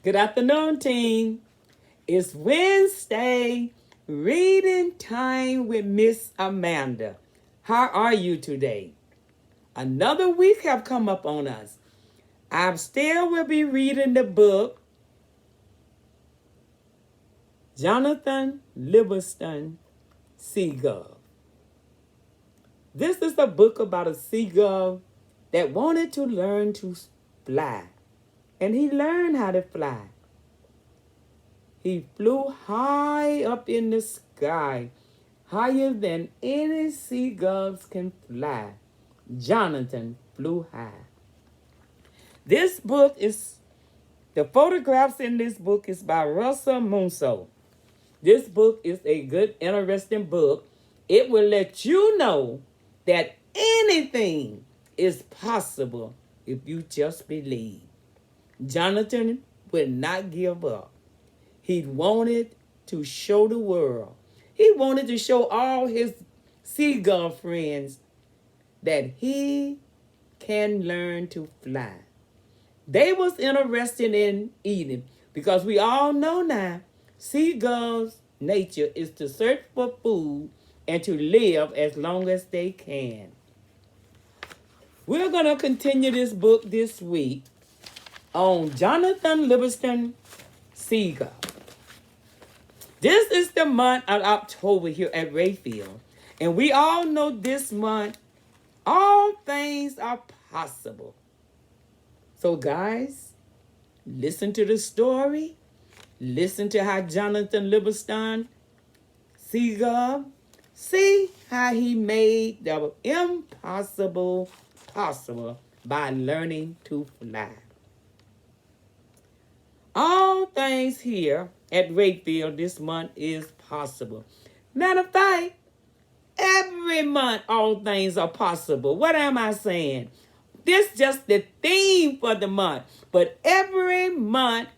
Good afternoon, team. It's Wednesday, reading time with Miss Amanda. How are you today? Another week have come up on us. I still will be reading the book, Jonathan Liverstone, Seagull. This is a book about a seagull that wanted to learn to fly. And he learned how to fly. He flew high up in the sky, higher than any seagulls can fly. Jonathan flew high. The photographs in this book is by Russell Munso. This book is a good, interesting book. It will let you know that anything is possible if you just believe. Jonathan would not give up. He wanted to show the world. He wanted to show all his seagull friends that he can learn to fly. They was interested in eating because we all know now seagulls' nature is to search for food and to live as long as they can. We're going to continue this book this week on Jonathan Liverstone, Seagull. This is the month of October here at Rayfield. And we all know this month, all things are possible. So guys, listen to the story. Listen to how Jonathan Liverstone, Seagull, see how he made the impossible possible by learning to fly. All things here at Rayfield this month is possible. Matter of fact, every month all things are possible. What am I saying? This is just the theme for the month. But every month,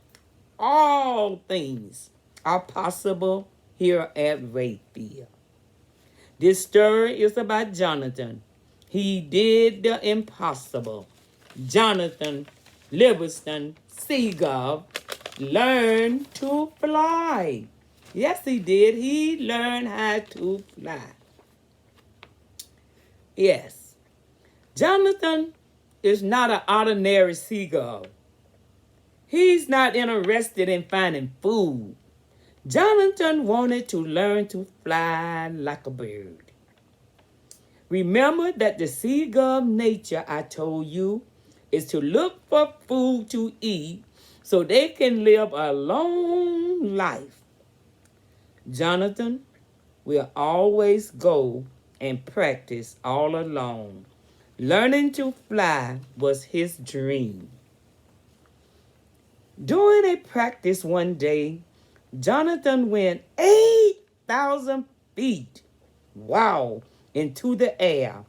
all things are possible here at Rayfield. This story is about Jonathan. He did the impossible. Jonathan Liverstone Seagull learned to fly. Yes, he did. He learned how to fly. Yes. Jonathan is not an ordinary seagull. He's not interested in finding food. Jonathan wanted to learn to fly like a bird. Remember that the seagull nature I told you is to look for food to eat so they can live a long life. Jonathan will always go and practice all alone. Learning to fly was his dream. During a practice one day, Jonathan went 8,000 feet, into the air,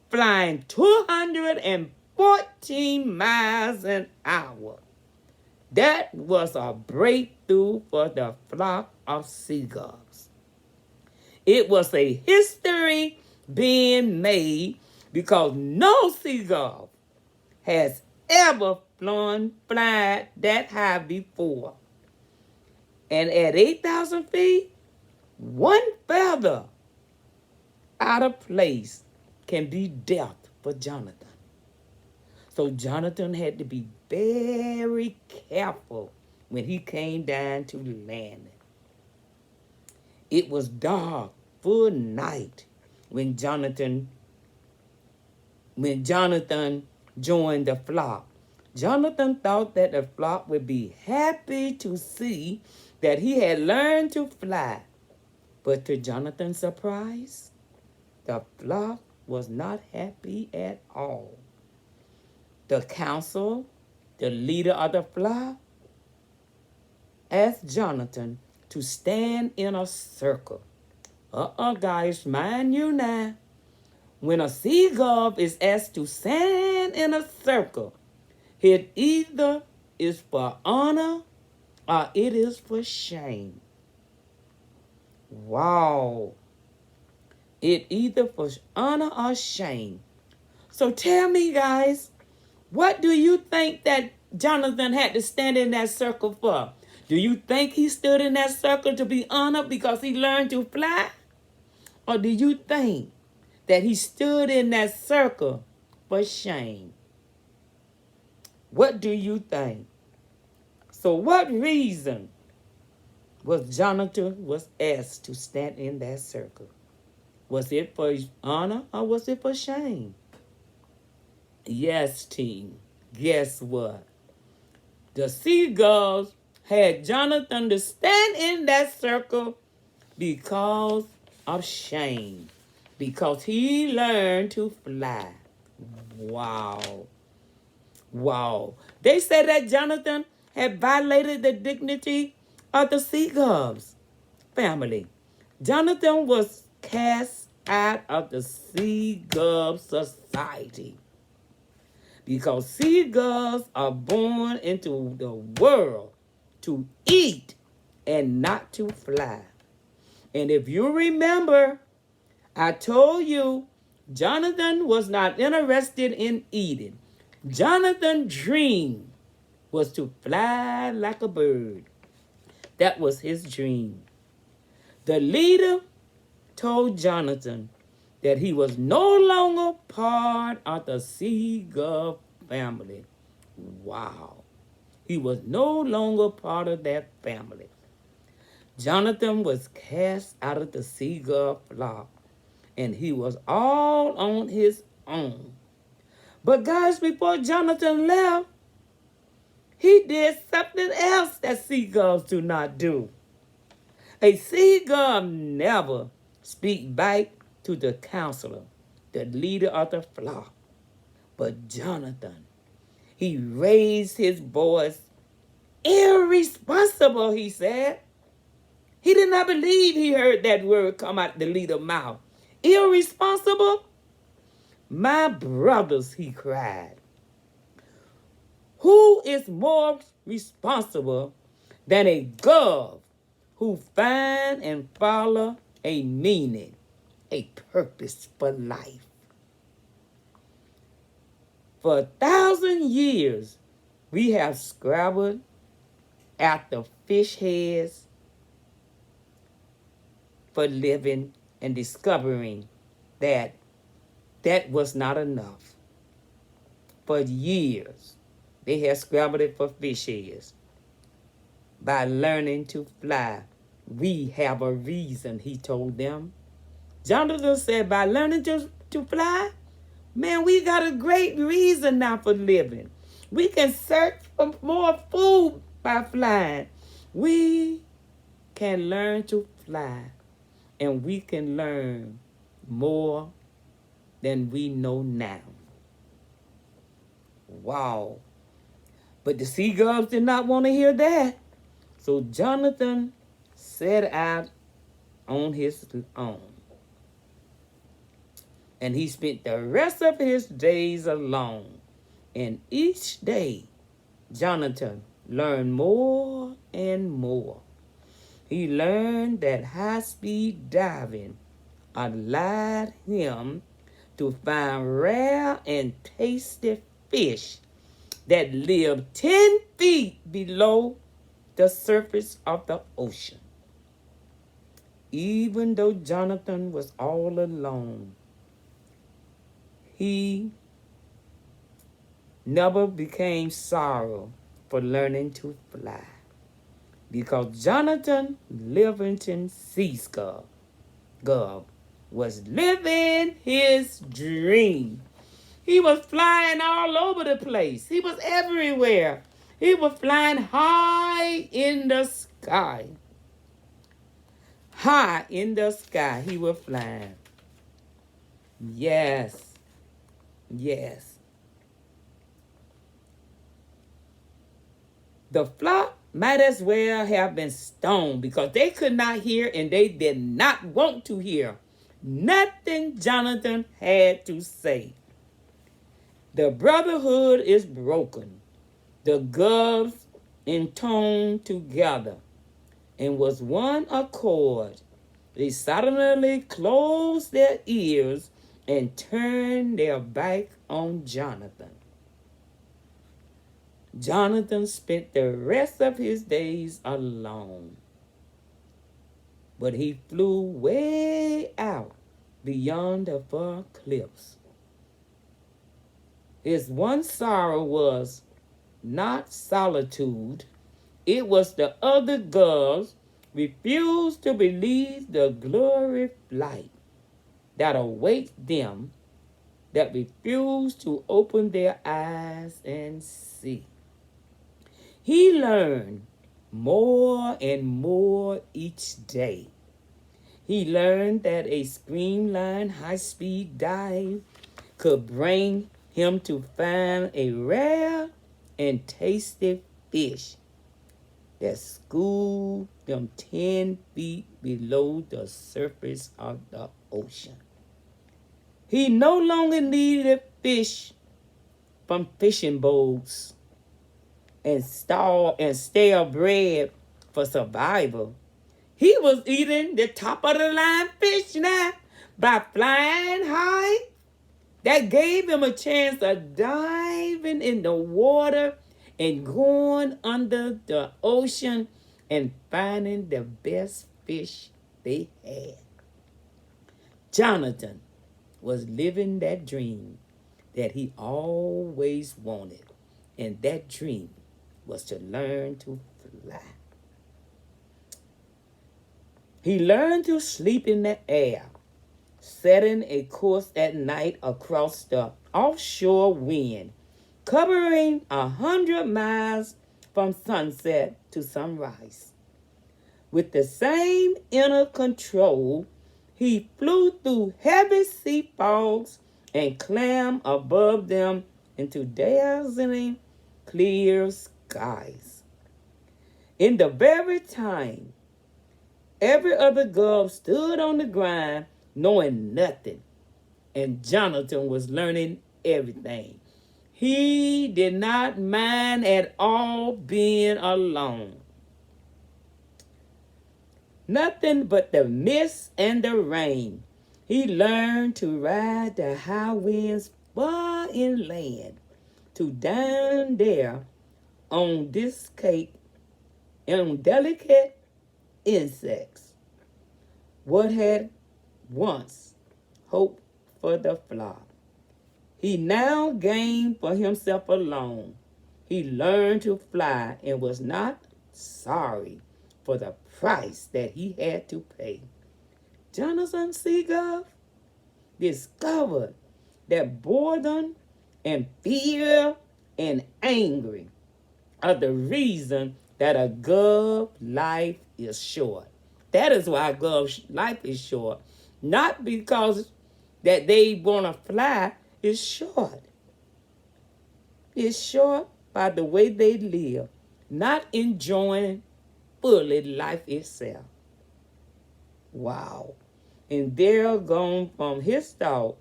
flying 214 miles an hour. That was a breakthrough for the flock of seagulls. It was a history being made because no seagull has ever flown that high before. And at 8,000 feet, one feather out of place can be death for Jonathan. So Jonathan had to be very careful when he came down to land. It was dark, full night, when Jonathan joined the flock. Jonathan thought that the flock would be happy to see that he had learned to fly. But to Jonathan's surprise, the flock was not happy at all. The council, the leader of the flock, asked Jonathan to stand in a circle. Guys, mind you now. When a seagull is asked to stand in a circle, it either is for honor or it is for shame. Wow. It either for honor or shame. So tell me, guys, what do you think that Jonathan had to stand in that circle for? Do you think he stood in that circle to be honored because he learned to fly? Or do you think that he stood in that circle for shame? What do you think? So what reason was Jonathan was asked to stand in that circle? Was it for honor or was it for shame? Yes, team. Guess what? The Seagulls had Jonathan to stand in that circle because of shame. Because he learned to fly. Wow. Wow. They said that Jonathan had violated the dignity of the Seagulls family. Jonathan was cast out of the Seagull society because seagulls are born into the world to eat and not to fly. And if you remember, I told you Jonathan was not interested in eating. Jonathan's dream was to fly like a bird. That was his dream. The leader told Jonathan that he was no longer part of the Seagull family. Wow. He was no longer part of that family. Jonathan was cast out of the Seagull flock, and he was all on his own. But guys, before Jonathan left, he did something else that seagulls do not do. A seagull never speak back to the counselor, the leader of the flock. But Jonathan, he raised his voice. Irresponsible, he said. He did not believe he heard that word come out the leader's mouth. Irresponsible? My brothers, he cried. Who is more responsible than a gull who find and follow a meaning, a purpose for life? For 1,000 years, we have scrabbled after fish heads for living and discovering that that was not enough. For years, they have scrambled it for fish heads. By learning to fly, we have a reason, he told them. Jonathan said, by learning to fly, man, we got a great reason now for living. We can search for more food by flying. We can learn to fly, and we can learn more than we know now. Wow. But the seagulls did not want to hear that. So Jonathan set out on his own. And he spent the rest of his days alone. And each day, Jonathan learned more and more. He learned that high-speed diving allowed him to find rare and tasty fish that lived 10 feet below the surface of the ocean. Even though Jonathan was all alone, he never became sorrow for learning to fly. Because Jonathan Livingston Seagull was living his dream. He was flying all over the place. He was everywhere. He was flying high in the sky. High in the sky, he was flying. Yes. Yes. The flock might as well have been stoned because they could not hear and they did not want to hear nothing Jonathan had to say. The brotherhood is broken. The gulls intoned together and was one accord. They suddenly closed their ears and turned their back on Jonathan. Jonathan spent the rest of his days alone, but he flew way out beyond the far cliffs. His one sorrow was not solitude, it was the other girls refused to believe the glory flight that awaits them, that refuse to open their eyes and see. He learned more and more each day. He learned that a streamlined high-speed dive could bring him to find a rare and tasty fish that schooled them 10 feet below the surface of the ocean. He no longer needed fish from fishing boats and stale bread for survival. He was eating the top of the line fish now by flying high. That gave him a chance of diving in the water and going under the ocean and finding the best fish they had. Jonathan was living that dream that he always wanted, and that dream was to learn to fly. He learned to sleep in the air, setting a course at night across the offshore wind, covering 100 miles from sunset to sunrise. With the same inner control, he flew through heavy sea fogs and climbed above them into dazzling clear skies. In the very time, every other girl stood on the ground knowing nothing, and Jonathan was learning everything. He did not mind at all being alone. Nothing but the mist and the rain. He learned to ride the high winds far inland, to down there on this cake, on delicate insects. What had once hoped for the flock, he now gained for himself alone. He learned to fly and was not sorry for the price that he had to pay. Jonathan Seagull discovered that boredom and fear and anger are the reason that a girl's life is short. That is why a girl's life is short. Not because that they want to fly. It's short. It's short by the way they live, not enjoying fully life itself. Wow. And there gone from his thought,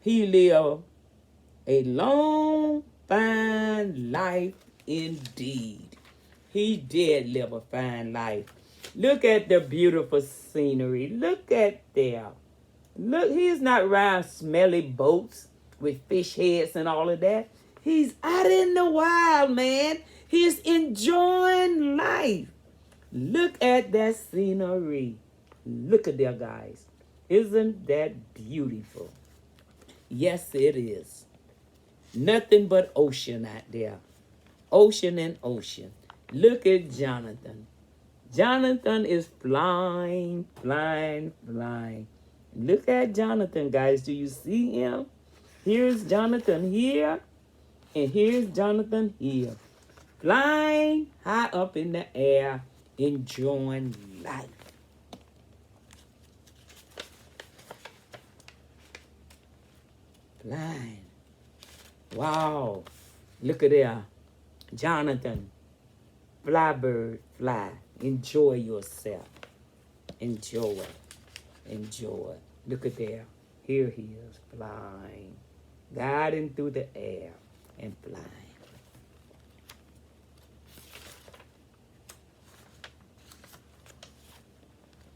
he lived a long, fine life indeed. He did live a fine life. Look at the beautiful scenery. Look at there. Look, he's not riding smelly boats with fish heads and all of that. He's out in the wild, man. He's enjoying life. Look at that scenery. Look at there, guys. Isn't that beautiful? Yes, it is. Nothing but ocean out there. Ocean and ocean. Look at Jonathan. Jonathan is flying, flying, flying. Look at Jonathan, guys. Do you see him? Here's Jonathan here, and here's Jonathan here. Flying high up in the air, enjoying life. Flying. Wow. Look at there. Jonathan. Fly, bird, fly. Enjoy yourself. Enjoy. Enjoy. Look at there. Here he is, flying. Guiding through the air and flying.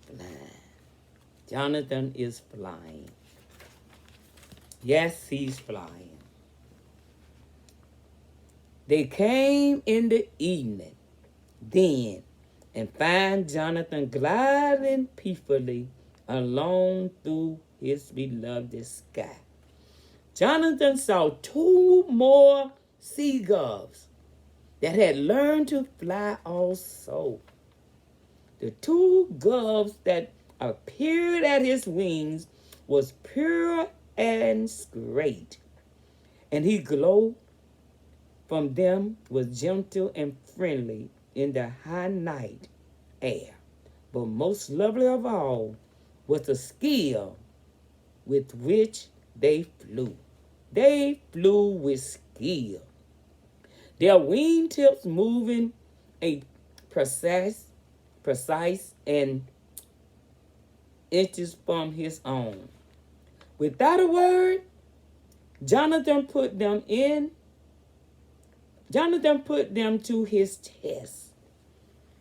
Flying. Jonathan is flying. Yes, he's flying. They came in the evening then and find Jonathan gliding peacefully along through his beloved sky. Jonathan saw two more seagulls that had learned to fly also. The two gulls that appeared at his wings was pure and great, and he glowed from them was gentle and friendly in the high night air. But most lovely of all was the skill with which they flew. They flew with skill, their wingtips moving a precise and inches from his own. Without a word, Jonathan put them to his test,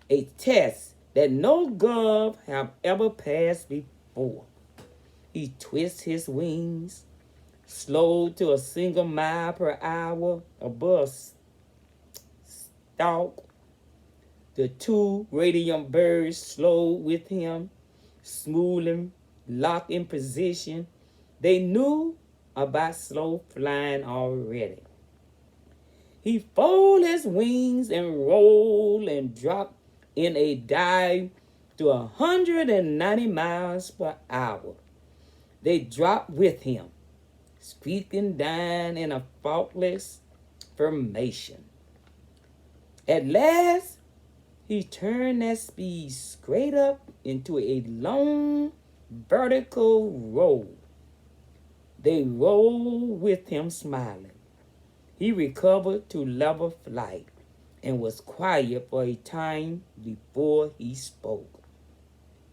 a test that no gull have ever passed before. He twists his wings, slowed to a single mile per hour above stalk. The two radiant birds slowed with him, smoothly locked in position. They knew about slow flying already. He folded his wings and rolled and dropped in a dive to 190 miles per hour. They dropped with him, speaking down in a faultless formation. At last, he turned that speed straight up into a long vertical roll. They rolled with him smiling. He recovered to level flight and was quiet for a time before he spoke.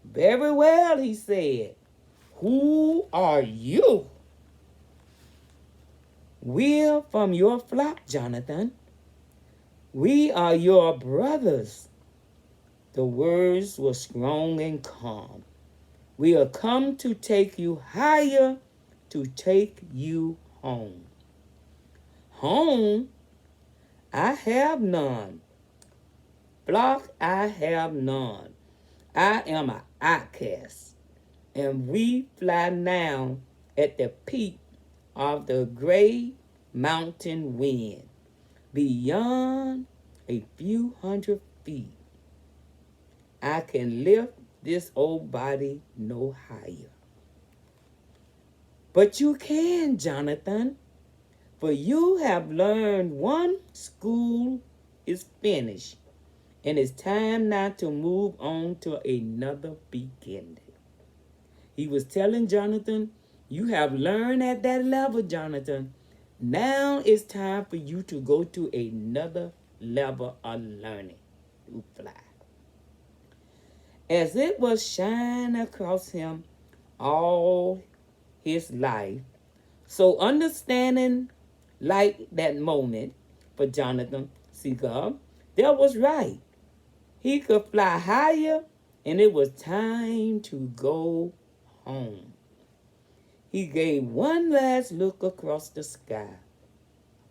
Very well, he said. Who are you? We're from your flock, Jonathan. We are your brothers. The words were strong and calm. We are come to take you higher, to take you home. Home? I have none. Flock, I have none. I am an outcast, and we fly now at the peak of the gray mountain wind, beyond a few hundred feet. I can lift this old body no higher. But you can, Jonathan, for you have learned one school is finished, and it's time now to move on to another beginning. He was telling Jonathan, you have learned at that level, Jonathan. Now it's time for you to go to another level of learning to fly. As it was shining across him all his life, so understanding like that moment for Jonathan Seagull, that was right. He could fly higher, and it was time to go home. He gave one last look across the sky,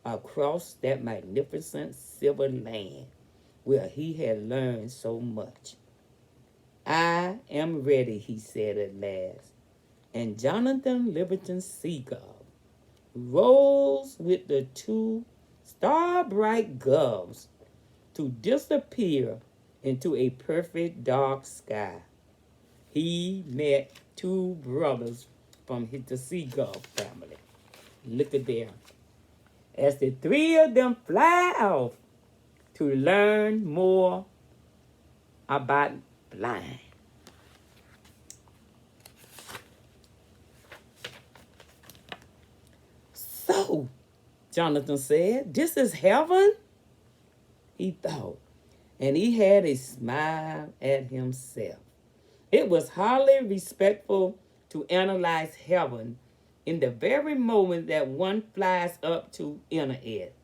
across that magnificent silver land where he had learned so much. I am ready, he said at last. And Jonathan Liverstone Seagull rose with the two star-bright gulls to disappear into a perfect dark sky. He met two brothers from the Seagull family. Look at there. As the three of them fly off to learn more about flying. So, Jonathan said, this is heaven? He thought, and he had a smile at himself. It was hardly respectful to analyze heaven in the very moment that one flies up to enter it.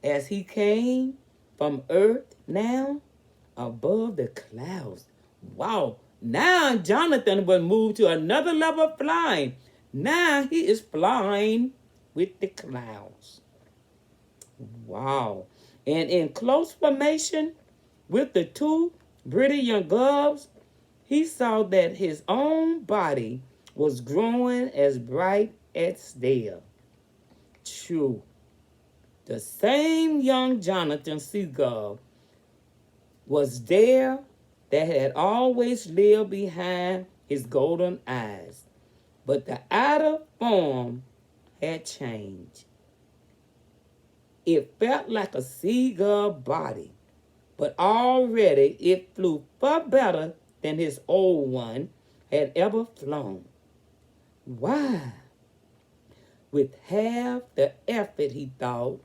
As he came from earth now, above the clouds. Wow, now Jonathan was moved to another level of flying. Now he is flying with the clouds. Wow. And in close formation with the two brilliant globes, he saw that his own body was growing as bright as theirs. True. The same young Jonathan Seagull was there that had always lived behind his golden eyes, but the outer form had changed. It felt like a seagull body, but already it flew far better than his old one had ever flown. Why? With half the effort, he thought,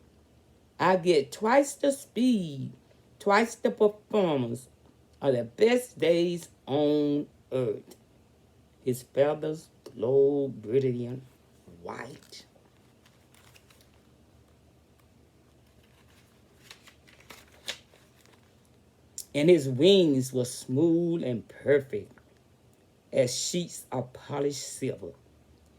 I get twice the speed, twice the performance of the best days on earth. His feathers glowed brilliant white. And his wings were smooth and perfect as sheets of polished silver.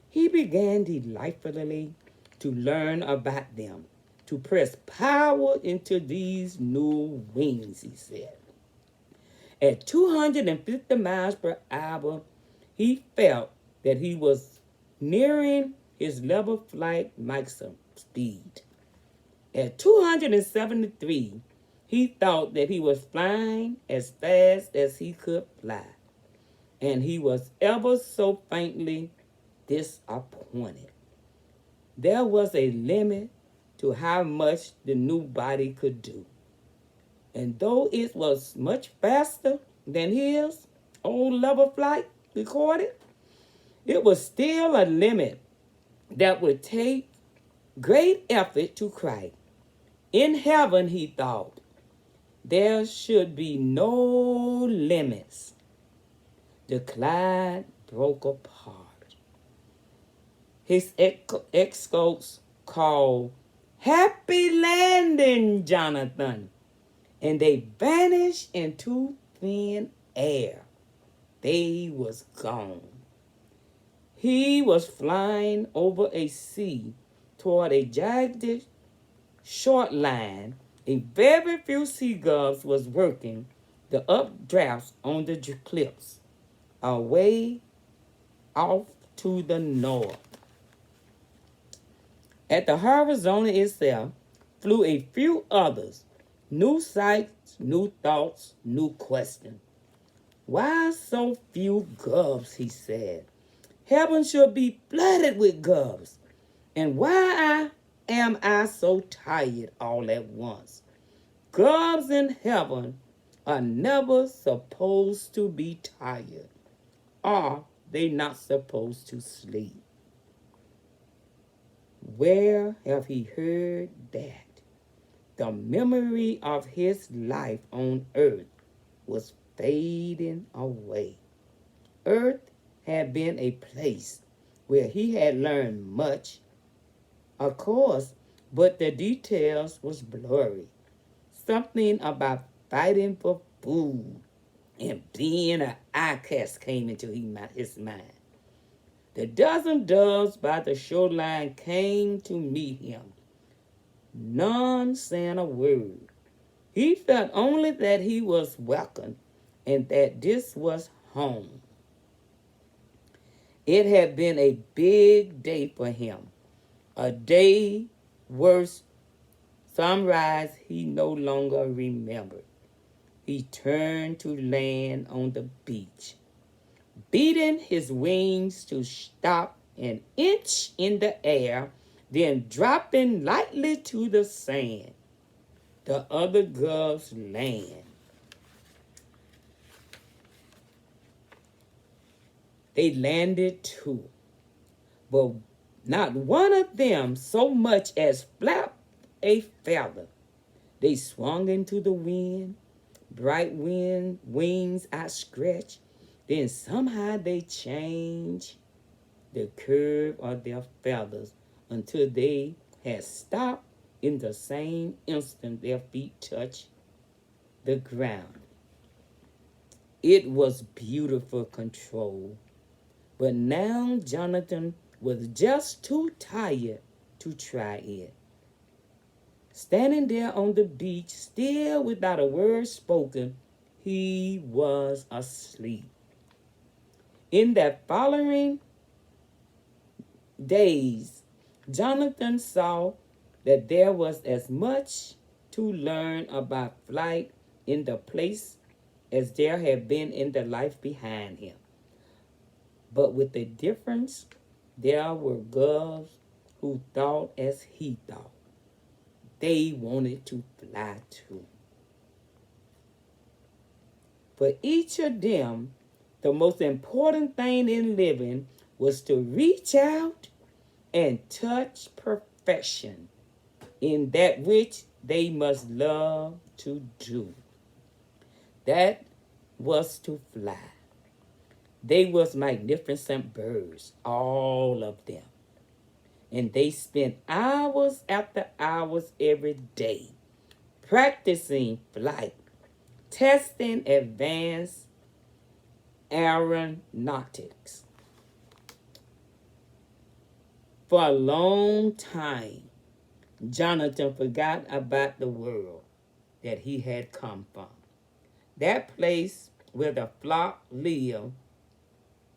He began delightfully to learn about them, to press power into these new wings, he said. At 250 miles per hour, he felt that he was nearing his level flight maximum speed. At 273, he thought that he was flying as fast as he could fly, and he was ever so faintly disappointed. There was a limit to how much the new body could do. And though it was much faster than his old level flight recorded, it was still a limit that would take great effort to crack. In heaven, he thought, there should be no limits. The cloud broke apart. His escorts called, Happy landing, Jonathan. And they vanished into thin air. They was gone. He was flying over a sea toward a jagged short line. A very few seagulls was working the updrafts on the cliffs, away off to the north. At the horizon itself flew a few others. New sights, new thoughts, new questions. Why so few gulls, he said. Heaven should be flooded with gulls. And why am I so tired all at once? Gulls in heaven are never supposed to be tired. Are they not supposed to sleep? Where have he heard that? The memory of his life on earth was fading away. Earth had been a place where he had learned much, of course, but the details was blurry. Something about fighting for food and being an outcast came into his mind. The dozen doves by the shoreline came to meet him, none saying a word. He felt only that he was welcome and that this was home. It had been a big day for him, a day worse sunrise he no longer remembered. He turned to land on the beach, beating his wings to stop an inch in the air, then dropping lightly to the sand. The other gulls land. They landed too, but not one of them so much as flapped a feather. They swung into the wind, bright wind wings outstretched. Then somehow they changed the curve of their feathers until they had stopped in the same instant their feet touched the ground. It was beautiful control, but now Jonathan was just too tired to try it. Standing there on the beach, still without a word spoken, he was asleep. In the following days, Jonathan saw that there was as much to learn about flight in the place as there had been in the life behind him. But with the difference, there were girls who thought as he thought. They wanted to fly too. For each of them, the most important thing in living was to reach out and touch perfection in that which they must love to do. That was to fly. They was magnificent birds, all of them. And they spent hours after hours every day practicing flight, testing advanced aeronautics. For a long time, Jonathan forgot about the world that he had come from. That place where the flock lived,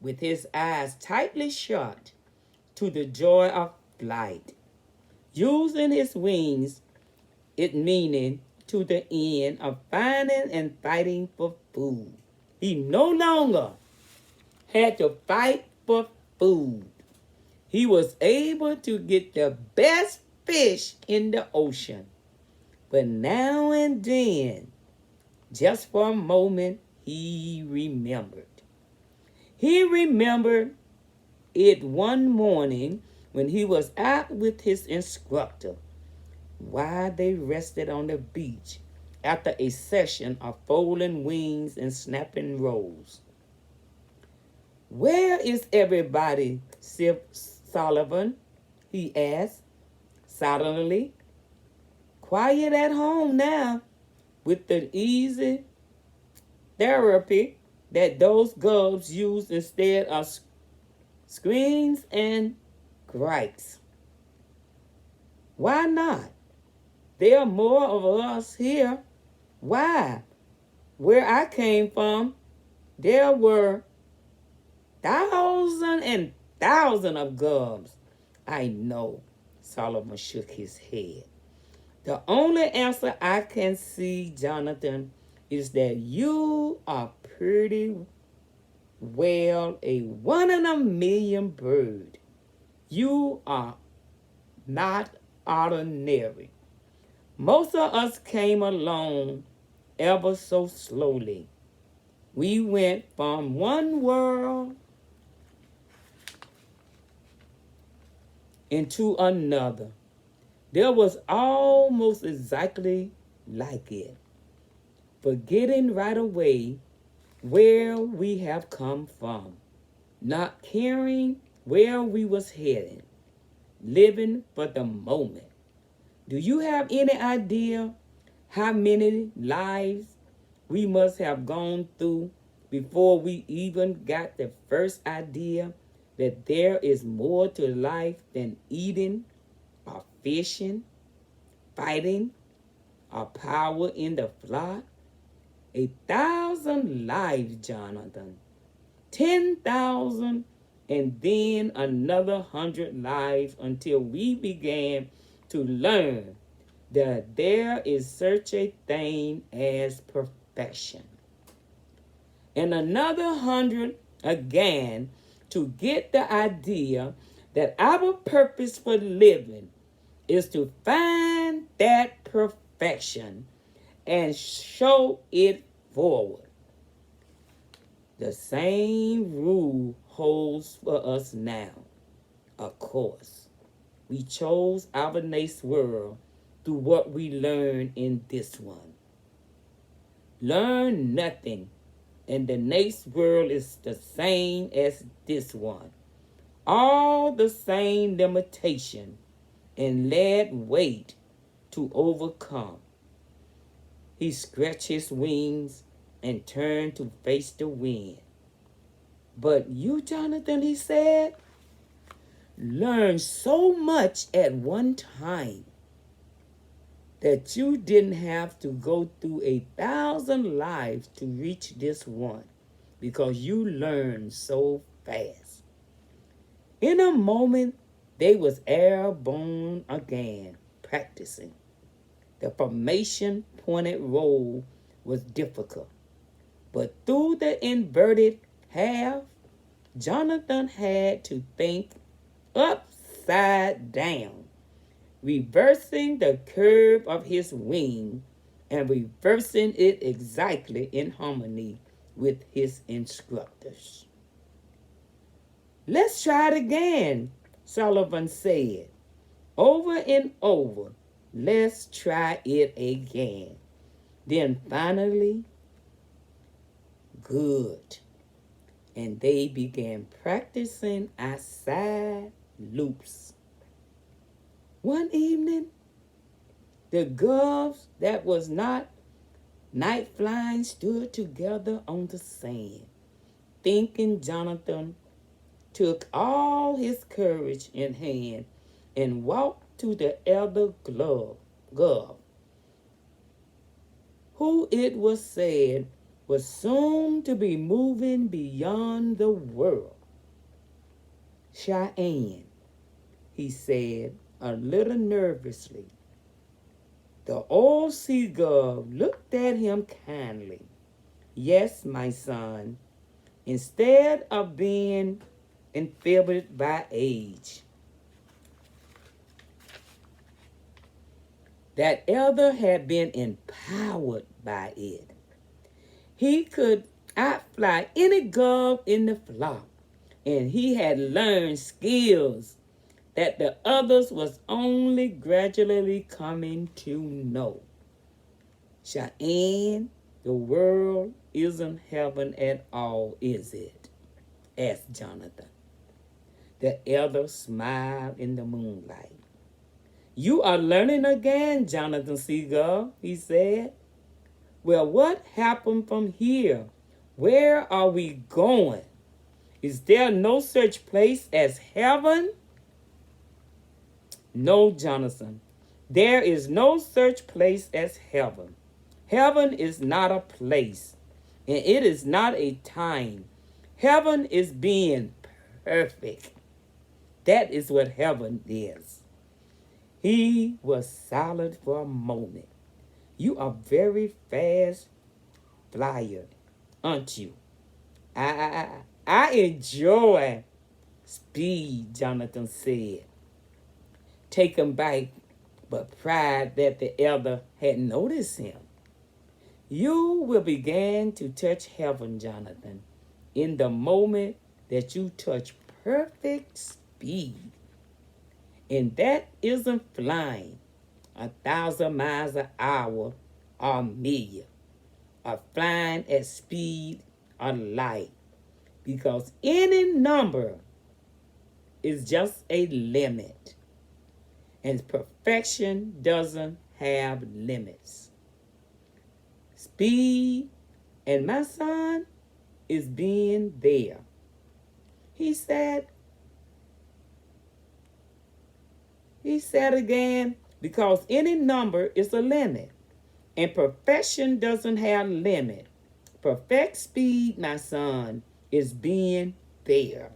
with his eyes tightly shut to the joy of flight, using his wings, it meaning to the end of finding and fighting for food. He no longer had to fight for food. He was able to get the best fish in the ocean. But now and then, just for a moment, he remembered. He remembered it one morning when he was out with his instructor while they rested on the beach after a session of folding wings and snapping rolls. "Where is everybody, Sir Sullivan?" he asked suddenly. "Quiet at home now with the easy therapy that those gubs use instead of screens and gripes." "Why not? There are more of us here." "Why? Where I came from, there were thousands and thousands of gubs." "I know," Solomon shook his head. "The only answer I can see, Jonathan, is that you are pretty well a 1 in a million bird. You are not ordinary. Most of us came along ever so slowly. We went from one world into another. There was almost exactly like it, forgetting right away where we have come from, not caring where we was headed, living for the moment. Do you have any idea how many lives we must have gone through before we even got the first idea that there is more to life than eating or fishing, fighting, or power in the flock? 1,000 lives, Jonathan. 10,000, and then another 100 lives until we began to learn that there is such a thing as perfection. And another 100 again to get the idea that our purpose for living is to find that perfection and show it forward. The same rule holds for us now. Of course, we chose our next world through what we learned in this one. Learn nothing, and the next world is the same as this one. All the same limitation, and let wait to overcome. He stretched his wings and turned to face the wind. "But you, Jonathan," he said, "learn so much at one time. that you didn't have to go through 1,000 lives to reach this one because you learned so fast. In a moment, they was airborne again, practicing. The formation pointed roll was difficult, but through the inverted half, Jonathan had to think upside down, reversing the curve of his wing and reversing it exactly in harmony with his instructors. Let's try it again, Sullivan said. Over and over, let's try it again. Then finally, good. And they began practicing outside loops. One evening, the gulls that was not night flying stood together on the sand, thinking Jonathan took all his courage in hand and walked to the elder gull, who it was said was soon to be moving beyond the world. Cheyenne, he said a little nervously. The old seagull looked at him kindly. Yes, my son, instead of being enfeebled by age. That elder had been empowered by it. He could outfly any gull in the flock, and he had learned skills that the others was only gradually coming to know. Cheyenne, the world isn't heaven at all, is it? Asked Jonathan. The elder smiled in the moonlight. You are learning again, Jonathan Seagull, he said. Well, what happened from here? Where are we going? Is there no such place as heaven? No, Jonathan. There is no such place as heaven. Heaven is not a place, and it is not a time. Heaven is being perfect. That is what heaven is. He was silent for a moment. You are very fast flyer, aren't you? I enjoy speed, Jonathan said, taken back, but pride that the elder had noticed him. You will begin to touch heaven, Jonathan, in the moment that you touch perfect speed. And that isn't flying 1,000 miles an hour or a million, or flying at speed of light, because any number is just a limit, and perfection doesn't have limits. Speed, and my son, is being there. He said again, because any number is a limit, and perfection doesn't have limit. Perfect speed, my son, is being there.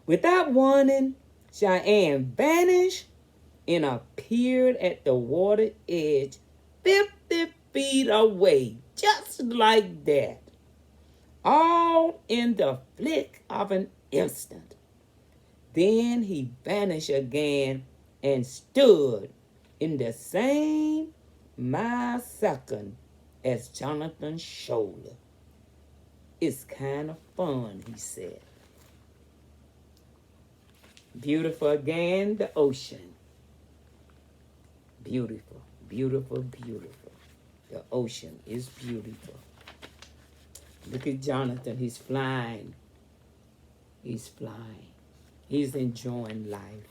Without warning, Cheyenne vanished and appeared at the water edge 50 feet away, just like that. All in the flick of an instant. Then he vanished again and stood in the same millisecond as Jonathan's shoulder. It's kind of fun, he said. Beautiful again, the ocean. Beautiful, beautiful, beautiful. The ocean is beautiful. Look at Jonathan, he's flying. He's flying. He's enjoying life.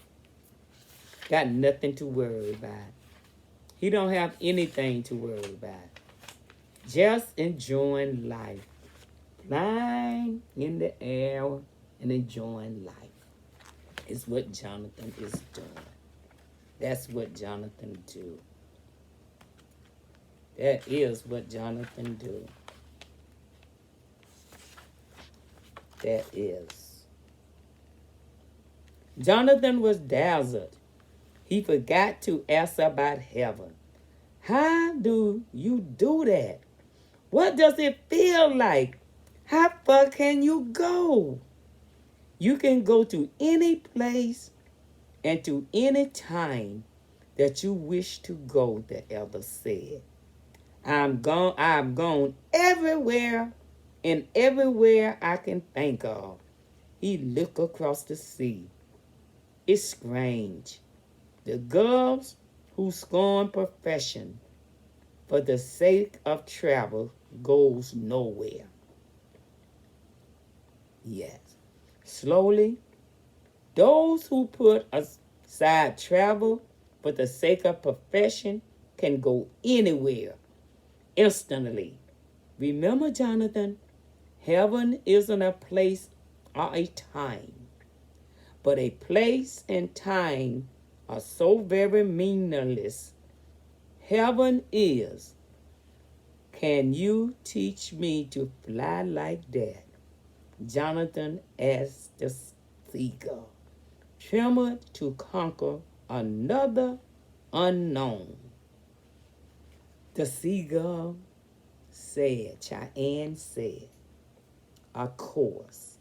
Got nothing to worry about. He don't have anything to worry about. Just enjoying life. Flying in the air and enjoying life is what Jonathan is doing. That's what Jonathan do. That is what Jonathan do. That is. Jonathan was dazzled. He forgot to ask about heaven. How do you do that? What does it feel like? How far can you go? You can go to any place and to any time that you wish to go, the elder said. I've gone everywhere and everywhere I can think of. He looked across the sea. It's strange. The girls who scorn profession for the sake of travel goes nowhere. Yes. Slowly, those who put aside travel for the sake of profession can go anywhere instantly. Remember, Jonathan, heaven isn't a place or a time, but a place and time are so very meaningless. Heaven is. Can you teach me to fly like that? Jonathan asked the seagull, trembled to conquer another unknown. The seagull said, Cheyenne said, of course,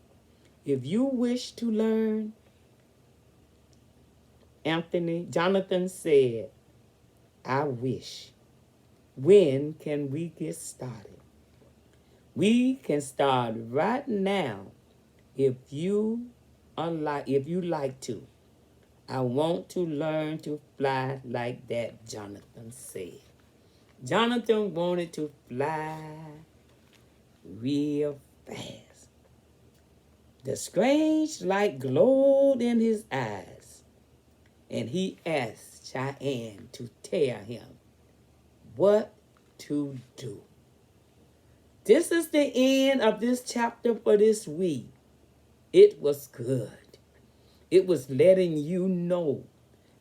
if you wish to learn, Jonathan said, I wish. When can we get started? We can start right now if you like to. I want to learn to fly like that, Jonathan said. Jonathan wanted to fly real fast. The strange light glowed in his eyes, and he asked Cheyenne to tell him what to do. This is the end of this chapter for this week. It was good. It was letting you know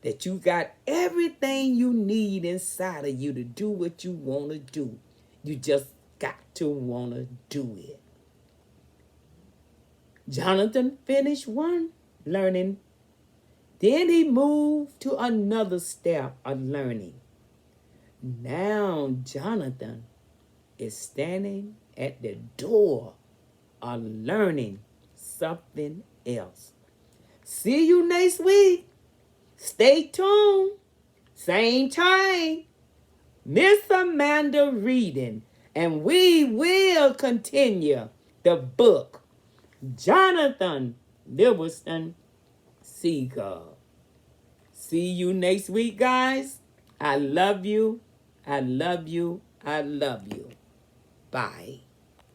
that you got everything you need inside of you to do what you want to do. You just got to want to do it. Jonathan finished one learning. Then he moved to another step of learning. Now Jonathan is standing at the door of learning something else. See you next week. Stay tuned. Same time. Miss Amanda reading. And we will continue the book. Jonathan Liverstone, Seagull. See you next week, guys. I love you. I love you. I love you. Bye.